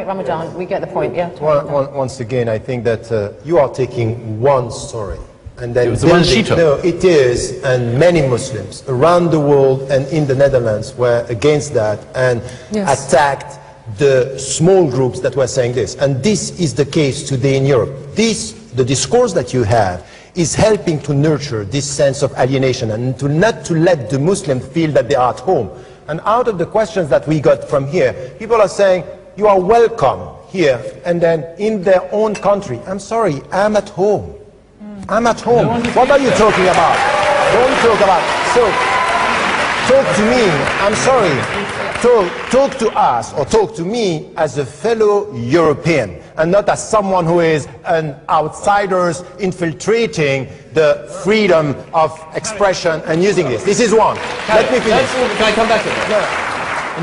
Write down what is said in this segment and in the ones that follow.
Ramadan, we get the point, yeah. Once again, I think that you are taking one story. And then it is, and many Muslims around the world and in the Netherlands were against that and attacked the small groups that were saying this. And this is the case today in Europe. The discourse that you have is helping to nurture this sense of alienation and not to let the Muslims feel that they are at home. And out of the questions that we got from here, people are saying, you are welcome here, and then in their own country. I'm sorry, I'm at home. I'm at home. What are you talking about? Don't talk about. So, talk to me. I'm sorry. Talk to us, or talk to me as a fellow European, and not as someone who is an outsider infiltrating the freedom of expression and using this. This is one. Let me finish. Can I come back to that?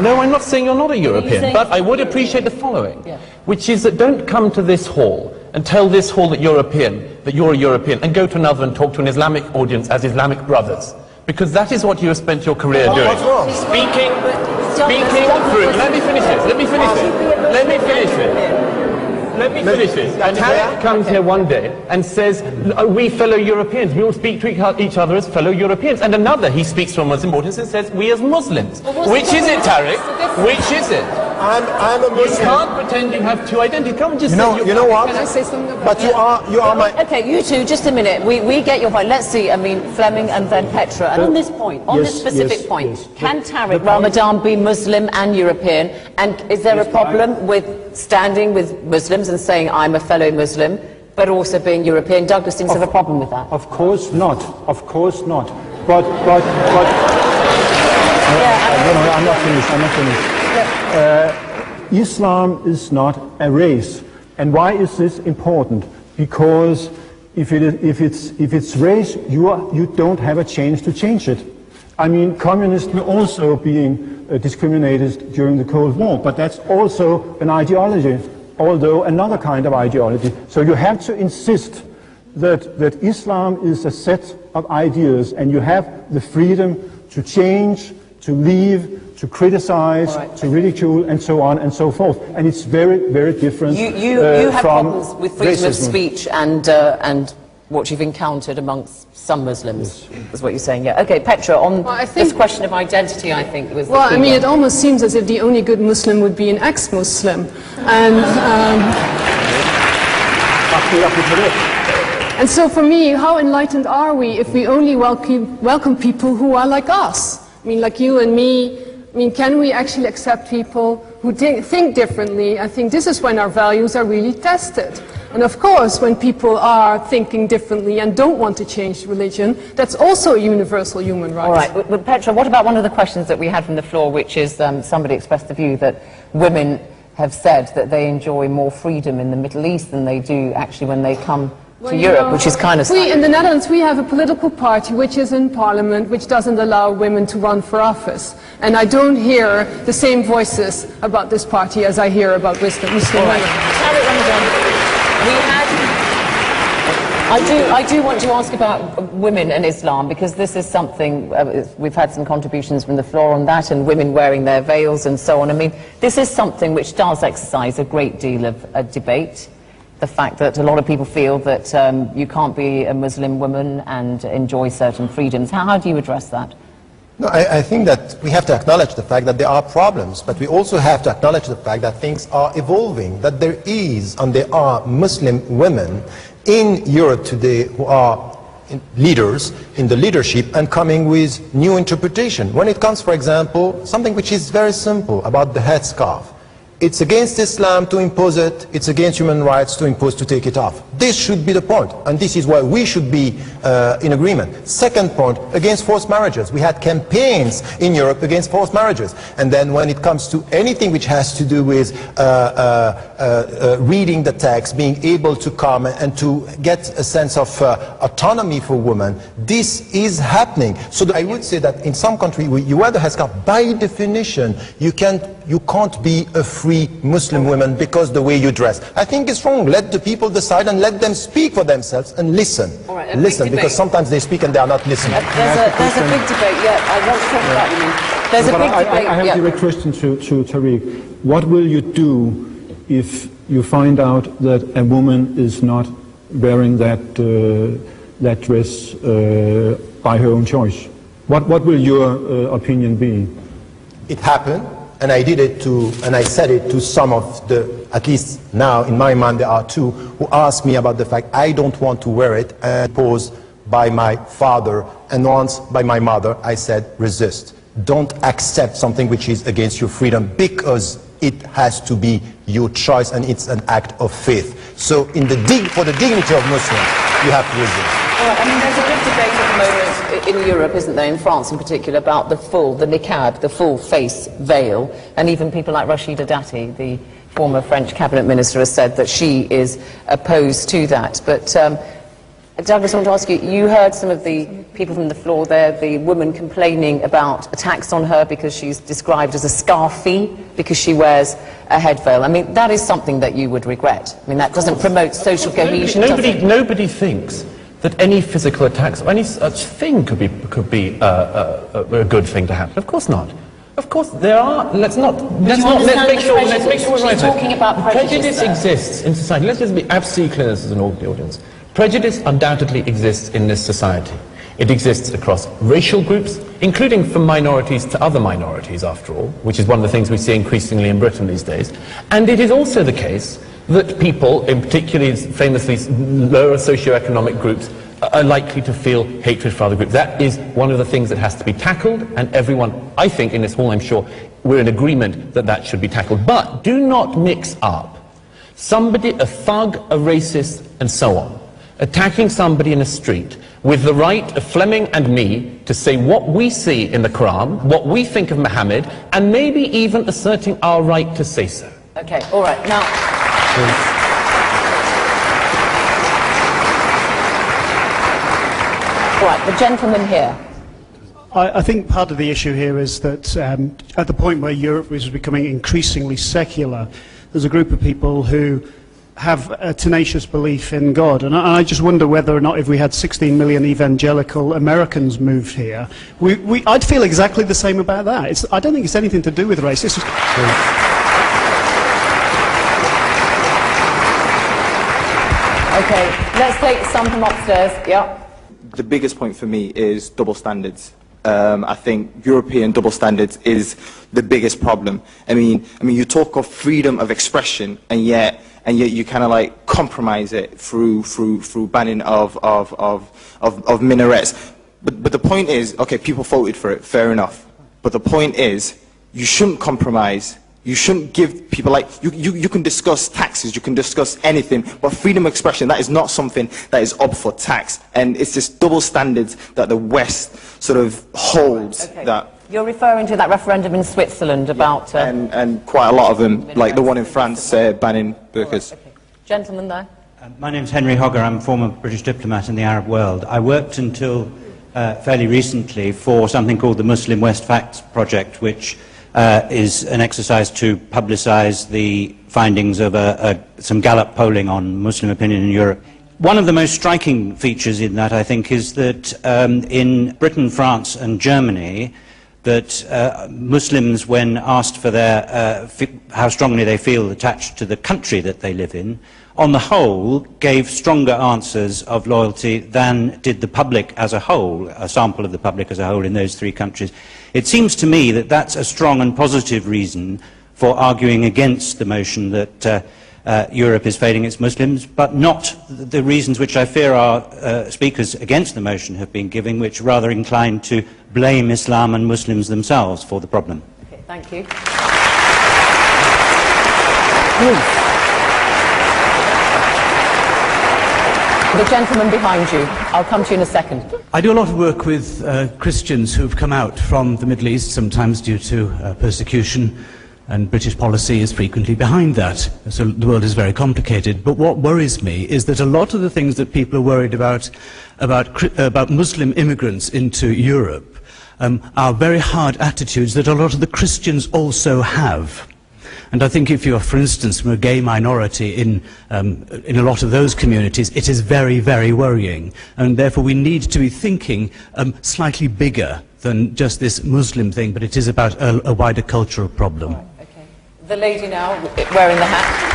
No, I'm not saying you're not a European, but I would appreciate the following, which is that don't come to this hall and tell this hall that you're a European, and go to another and talk to an Islamic audience as Islamic brothers. Because that is what you have spent your career doing. What's wrong? Speaking through. Let me finish it. And Tariq comes here one day and says, we fellow Europeans, we all speak to each other as fellow Europeans. And another, he speaks to a Muslim audience and says, we as Muslims. Which is it, Tariq? Which is it? I'm a Muslim. You can't pretend you have two identities. Come and just you know what? Can I say something about But you are my... Okay, you two, just a minute. We get your point. Let's see, I mean, Fleming and then Petra. And on this point, on this specific point, can Tariq Ramadan be Muslim and European? And is there a problem with standing with Muslims and saying, I'm a fellow Muslim, but also being European? Douglas seems to have a problem with that. Of course not. Of course not. But no, I'm not finished. Islam is not a race. And why is this important? Because if it's race, you don't have a chance to change it. I mean, communists were also being discriminated during the Cold War, but that's also an ideology, although another kind of ideology. So you have to insist that Islam is a set of ideas, and you have the freedom to change, to leave, to criticize, to ridicule, and so on and so forth. And it's very, very different You have from problems with freedom racism. of speech and what you've encountered amongst some Muslims, is what you're saying, yeah. Okay, Petra, on this question of identity, I think, was the key I mean, one. it almost seems as if the only good Muslim would be an ex-Muslim. And so for me, how enlightened are we if we only welcome people who are like us? I mean, like you and me. I mean, can we actually accept people who think differently? I think this is when our values are really tested. And of course, when people are thinking differently and don't want to change religion, that's also a universal human right. All right, but Petra, what about one of the questions that we had from the floor, which is somebody expressed the view that women have said that they enjoy more freedom in the Middle East than they do actually when they come to Europe, which is kind of... In the Netherlands, we have a political party which is in parliament, which doesn't allow women to run for office. And I don't hear the same voices about this party as I hear about Muslim women. Tariq Ramadan, I do want to ask about women and Islam, because this is something, we've had some contributions from the floor on that, and women wearing their veils and so on. I mean, this is something which does exercise a great deal of debate. The fact that a lot of people feel that you can't be a Muslim woman and enjoy certain freedoms. How do you address that? No, I think that we have to acknowledge the fact that there are problems, but we also have to acknowledge the fact that things are evolving, that there is and there are Muslim women in Europe today who are leaders in the leadership and coming with new interpretation. When it comes, for example, something which is very simple about the headscarf. It's against Islam to impose it, it's against human rights to take it off. This should be the point, and this is why we should be in agreement. Second point, against forced marriages. We had campaigns in Europe against forced marriages. And then when it comes to anything which has to do with reading the text, being able to come and to get a sense of autonomy for women, this is happening. So I would say that in some countries, you wear the headscarf, by definition, you can't be a free Muslim woman because the way you dress. I think it's wrong. Let the people decide and let them speak for themselves and listen. Right, listen, because sometimes they speak and they are not listening. There's a big debate, yeah. I want to talk about you. There's a big debate. I have a direct question to Tariq. What will you do if you find out that a woman is not wearing that dress by her own choice? What will your opinion be? It happened, and I did it to, and I said it to some of the, at least now in my mind there are two, who asked me about the fact I don't want to wear it, and posed by my father, and once by my mother. I said, resist. Don't accept something which is against your freedom, because it has to be your choice, and it's an act of faith. So for the dignity of Muslims, you have to resist. All right, I mean, there's a big debate at the moment in Europe, isn't there, in France in particular, about the niqab, the full face veil, and even people like Rachida Dati, the former French cabinet minister, has said that she is opposed to that. But Douglas, I want to ask you, you heard some of the people from the floor there, the woman complaining about attacks on her because she's described as a scarfie, because she wears a head veil. I mean, that is something that you would regret. I mean, that doesn't promote social cohesion. Nobody thinks that any physical attacks or any such thing could be a good thing to happen. Of course not. Of course there are. Let's make sure we're right. Talking about prejudice exists in society. Let's just be absolutely clear as an audience. Prejudice undoubtedly exists in this society. It exists across racial groups, including from minorities to other minorities, after all, which is one of the things we see increasingly in Britain these days. And it is also the case that people, in particularly famously lower socioeconomic groups, are likely to feel hatred for other groups. That is one of the things that has to be tackled, and everyone, I think in this hall, I'm sure, we're in agreement that that should be tackled. But do not mix up somebody, a thug, a racist, and so on, attacking somebody in a street with the right of Fleming and me to say what we see in the Quran, what we think of Muhammad, and maybe even asserting our right to say so. Okay, all right, now... All right, the gentleman here. I think part of the issue here is that at the point where Europe is becoming increasingly secular, there's a group of people who have a tenacious belief in God. And I just wonder whether or not if we had 16 million evangelical Americans moved here, I'd feel exactly the same about that. I don't think it's anything to do with race. It's just... Okay, let's take some from upstairs. Yeah. The biggest point for me is double standards. I think European double standards is the biggest problem. I mean, you talk of freedom of expression, and yet you kind of like compromise it through banning of minarets. But the point is, okay, people voted for it, fair enough. But the point is, you shouldn't compromise. You shouldn't give people, like, you can discuss taxes, you can discuss anything, but freedom of expression, that is not something that is up for tax. And it's this double standards that the West sort of holds. Okay. That. You're referring to that referendum in Switzerland about... and quite a lot of them, like the one in France banning burqas. Okay. Gentleman there. My name's Henry Hogger. I'm a former British diplomat in the Arab world. I worked until fairly recently for something called the Muslim West Facts Project, which is an exercise to publicise the findings of some Gallup polling on Muslim opinion in Europe. One of the most striking features in that, I think, is that in Britain, France and Germany, that Muslims, when asked for their how strongly they feel attached to the country that they live in, on the whole gave stronger answers of loyalty than did the public as a whole, a sample of the public as a whole in those three countries. It seems to me that that's a strong and positive reason for arguing against the motion that Europe is failing its Muslims, but not the reasons which I fear our speakers against the motion have been giving, which are rather inclined to blame Islam and Muslims themselves for the problem. Okay, thank you. The gentleman behind you. I'll come to you in a second. I do a lot of work with Christians who've come out from the Middle East, sometimes due to persecution, and British policy is frequently behind that. So the world is very complicated. But what worries me is that a lot of the things that people are worried about Muslim immigrants into Europe are very hard attitudes that a lot of the Christians also have. And I think if you're, for instance, from a gay minority in a lot of those communities, it is very, very worrying. And therefore we need to be thinking slightly bigger than just this Muslim thing, but it is about a wider cultural problem. Okay. The lady now, wearing the hat.